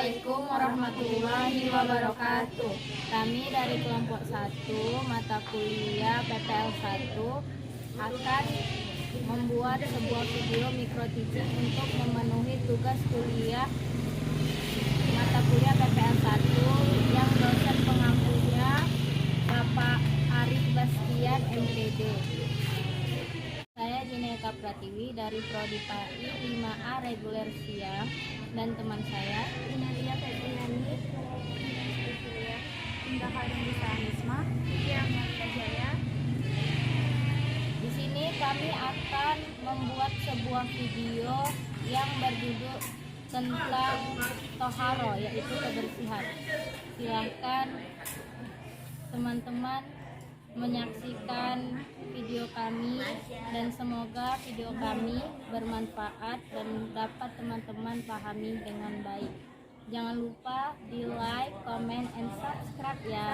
Assalamualaikum warahmatullahi wabarakatuh. Kami dari kelompok 1 mata kuliah PPL 1 akan membuat sebuah video mikro teaching untuk memenuhi tugas kuliah mata kuliah PPL 1 yang dosen pengampunya Bapak Arif Bastian MPD. Saya Jineka Pratiwi dari Prodi PAI 5A reguler siang, dan teman saya Inadia Febriani, Indah Karundisa Anisma, yang Maria Jaya. Di sini kami akan membuat sebuah video yang berjudul tentang toharo, yaitu kebersihan. Silahkan teman-teman menyaksikan video kami, dan semoga video kami bermanfaat dan dapat teman-teman pahami dengan baik. Jangan lupa di like, comment, and subscribe ya.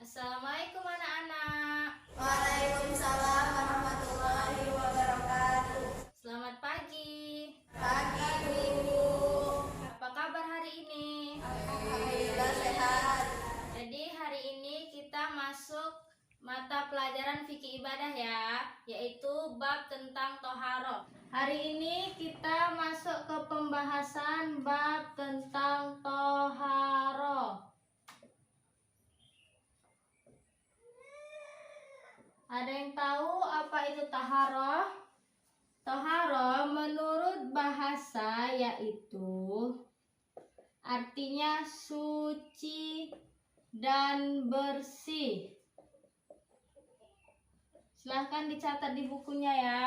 Assalamualaikum anak-anak. Waalaikumsalam warahmatullahi wabarakatuh. Selamat pagi. Pagi Bu. Apa kabar hari ini? Alhamdulillah sehat. Jadi hari ini kita masuk mata pelajaran fikih ibadah ya, yaitu bab tentang toharo. Hari ini kita masuk ke pembahasan bab tentang toharo. Ada yang tahu apa itu taharo? Taharo menurut bahasa yaitu artinya suci dan bersih. Silahkan dicatat di bukunya ya.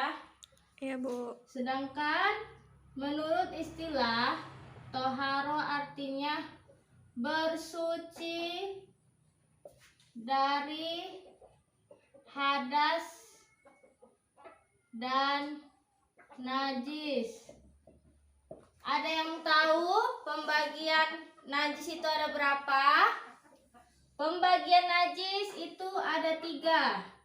Iya Bu. Sedangkan menurut istilah, toharo artinya bersuci dari hadas dan najis. Ada yang tahu pembagian najis itu ada berapa? Pembagian najis itu ada 3.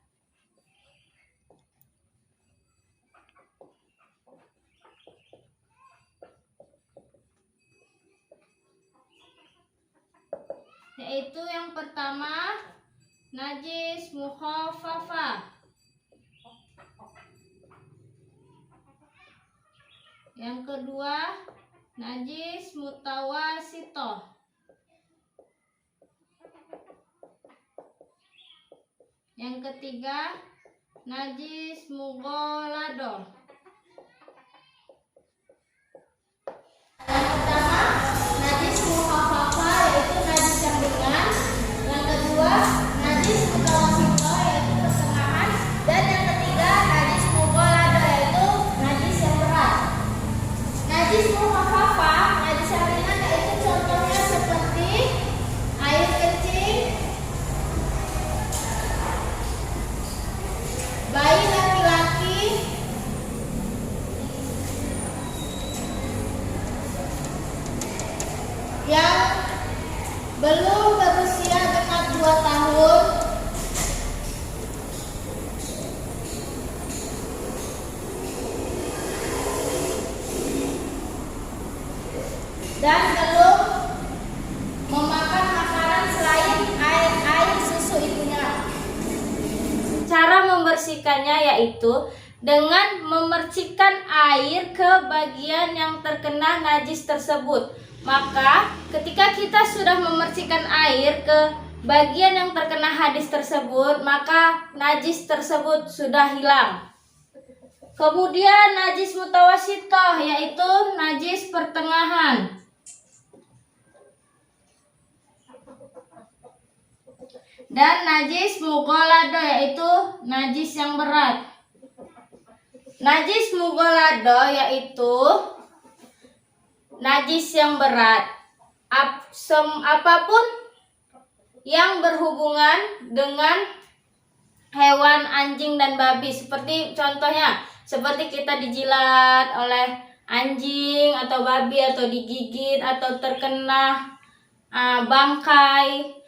Yaitu yang pertama, najis mukhaffafah. Yang kedua, najis mutawasitoh. Yang ketiga, najis mughaladoh. Yang pertama, najis mukhaffafah yaitu belum berusia genap 2 tahun dan belum memakan makanan selain air susu ibunya. Cara membersihkannya yaitu dengan memercikkan air ke bagian yang terkena najis tersebut. Maka ketika kita sudah memercikkan air ke bagian yang terkena hadis tersebut, maka najis tersebut sudah hilang. Kemudian najis mutawasitoh yaitu najis pertengahan. Dan najis mughalado yaitu najis yang berat. Najis mughalado yaitu najis yang berat. Apapun yang berhubungan dengan hewan, anjing dan babi, seperti contohnya seperti kita dijilat oleh anjing atau babi, atau digigit atau terkena bangkai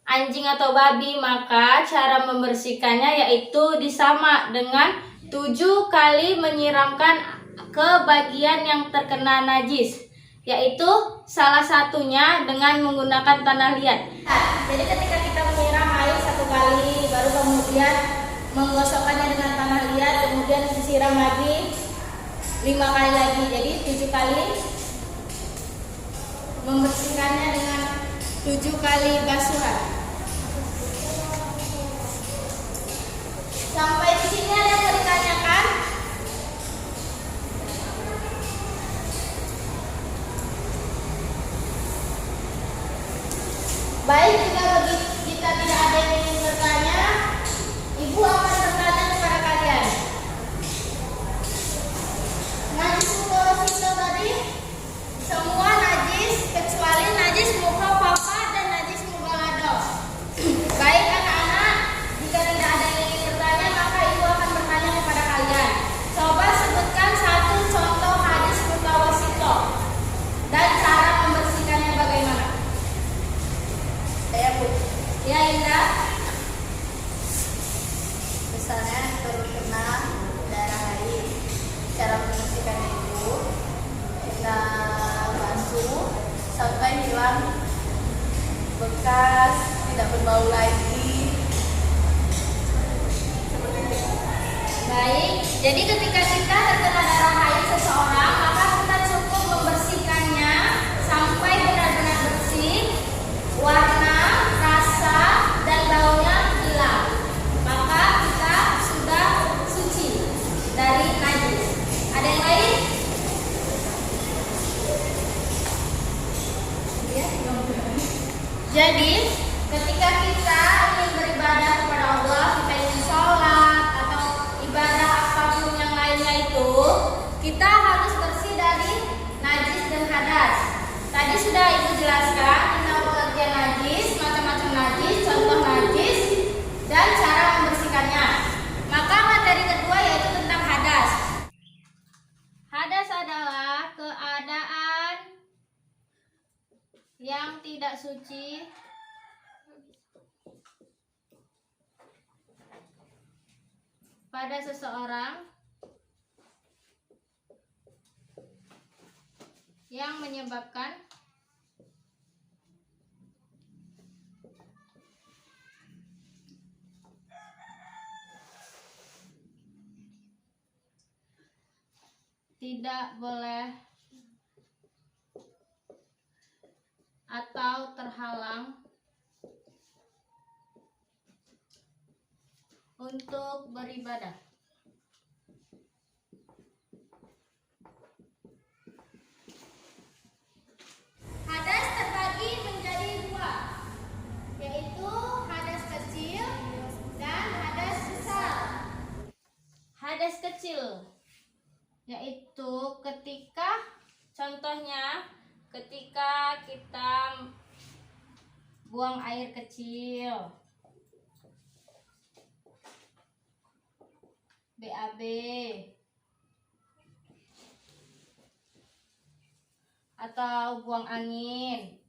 anjing atau babi, maka cara membersihkannya yaitu disama dengan 7 kali menyiramkan ke bagian yang terkena najis, yaitu salah satunya dengan menggunakan tanah liat. Jadi ketika kita menyiram air 1 kali, baru kemudian menggosokkannya dengan tanah liat, kemudian disiram lagi 5 kali lagi, jadi 7 kali membersihkannya dengan 7 kali basuhan. Sampai di sini ada yang mau ditanyakan? Baik, jika tidak ada yang ingin bertanya, Ibu akan bertanya kepada kalian. Najis mutawasito tadi semua najis kecuali najis mukhaffafah dan najis mughalado. Baik anak-anak, jika tidak ada yang ingin bertanya, maka Ibu akan bertanya kepada kalian. Coba sebutkan 1 contoh hadis mutawasito dan cara membersihkannya bagaimana? Saya Bu. Ya, Indah. Misalnya terkena darah haid, cara membersihkannya itu kita basuh sampai hilang bekas, tidak berbau lagi. Seperti itu. Baik, jadi ketika kita terkena darah haid seseorang, maka kita cukup membersihkannya sampai benar-benar bersih, warna, rasa, dan baunya hilang. Maka kita sudah suci dari najis. Ada yang lain? Jadi, ketika kita ingin beribadah kepada Allah, kita ingin sholat atau ibadah apapun yang lainnya itu, kita harus bersih dari najis dan hadas. Tadi sudah Ibu jelaskan tentang pengertian najis, macam-macam najis, contoh najis, dan cara membersihkannya. Maka materi kedua yaitu tentang hadas. Hadas adalah keadaan yang tidak suci pada seseorang yang menyebabkan tidak boleh atau terhalang untuk beribadah. Hadas terbagi menjadi 2, yaitu hadas kecil dan hadas besar. Hadas kecil yaitu contohnya ketika kita buang air kecil, BAB, atau buang angin,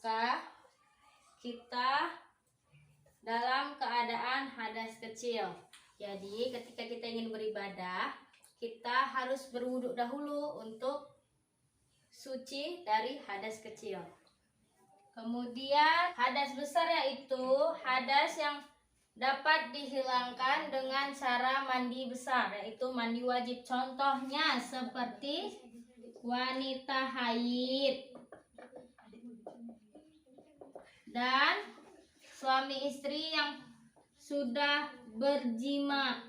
maka kita dalam keadaan hadas kecil. Jadi ketika kita ingin beribadah, kita harus berwuduk dahulu untuk suci dari hadas kecil. Kemudian hadas besar, yaitu hadas yang dapat dihilangkan dengan cara mandi besar, yaitu mandi wajib. Contohnya seperti wanita haid dan suami istri yang sudah berjima.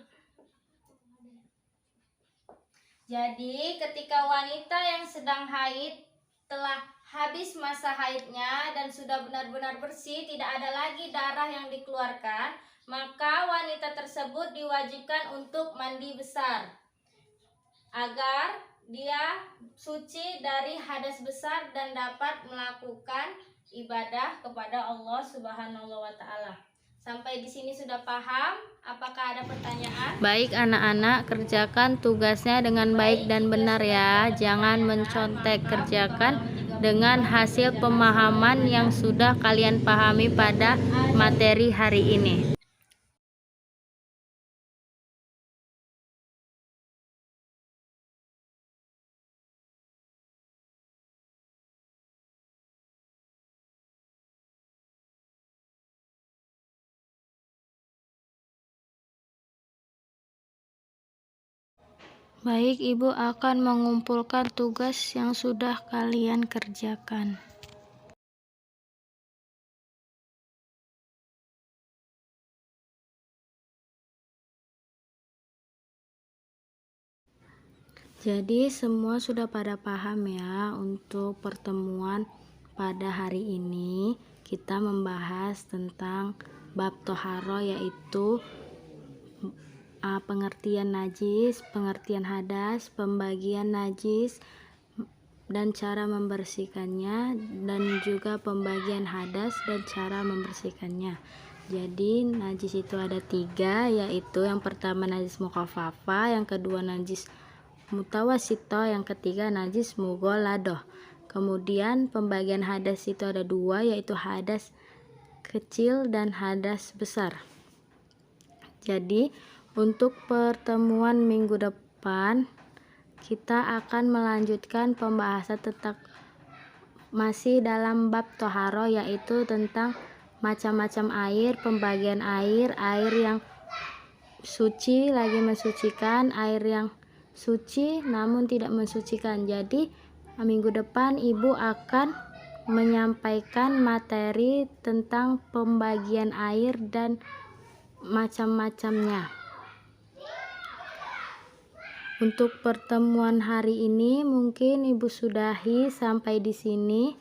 Jadi ketika wanita yang sedang haid telah habis masa haidnya dan sudah benar-benar bersih, tidak ada lagi darah yang dikeluarkan, maka wanita tersebut diwajibkan untuk mandi besar agar dia suci dari hadas besar dan dapat melakukan ibadah kepada Allah Subhanahu wa Ta'ala. Sampai di sini sudah paham? Apakah ada pertanyaan? Baik anak-anak, kerjakan tugasnya dengan baik dan benar ya. Jangan mencontek, kerjakan dengan hasil pemahaman yang sudah kalian pahami pada materi hari ini. Baik, Ibu akan mengumpulkan tugas yang sudah kalian kerjakan. Jadi semua sudah pada paham ya. Untuk pertemuan pada hari ini kita membahas tentang bab toharo, yaitu pengertian najis, pengertian hadas, pembagian najis, dan cara membersihkannya, dan juga pembagian hadas dan cara membersihkannya. Jadi najis itu ada 3, yaitu yang pertama najis mukhaffafah, yang kedua najis mutawasito, yang ketiga najis mughaladoh. Kemudian pembagian hadas itu ada 2, yaitu hadas kecil dan hadas besar. Jadi untuk pertemuan minggu depan kita akan melanjutkan pembahasan tentang masih dalam bab toharo, yaitu tentang macam-macam air, pembagian air yang suci lagi mensucikan, air yang suci namun tidak mensucikan. Jadi minggu depan Ibu akan menyampaikan materi tentang pembagian air dan macam-macamnya. Untuk pertemuan hari ini mungkin Ibu sudahi sampai di sini,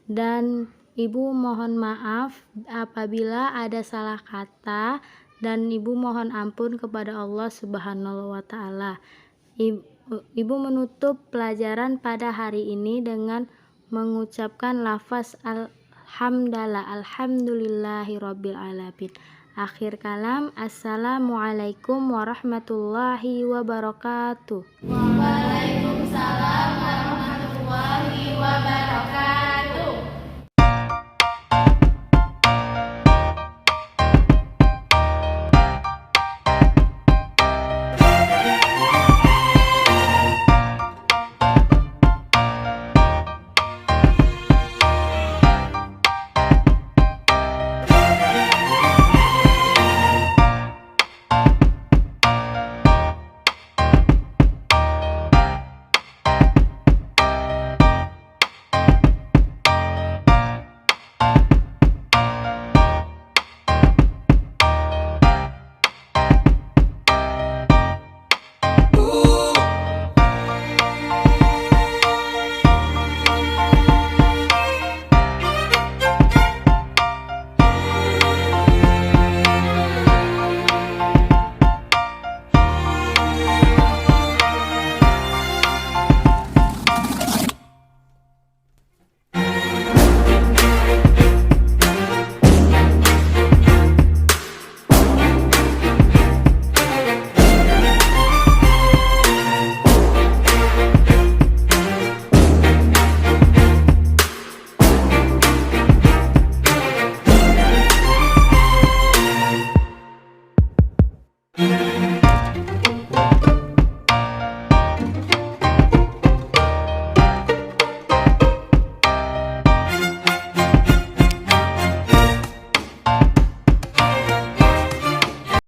dan Ibu mohon maaf apabila ada salah kata, dan Ibu mohon ampun kepada Allah Subhanahu wa Ta'ala. Ibu menutup pelajaran pada hari ini dengan mengucapkan lafaz alhamdulillahirabbil alamin. Akhir kalam, assalamualaikum warahmatullahi wabarakatuh.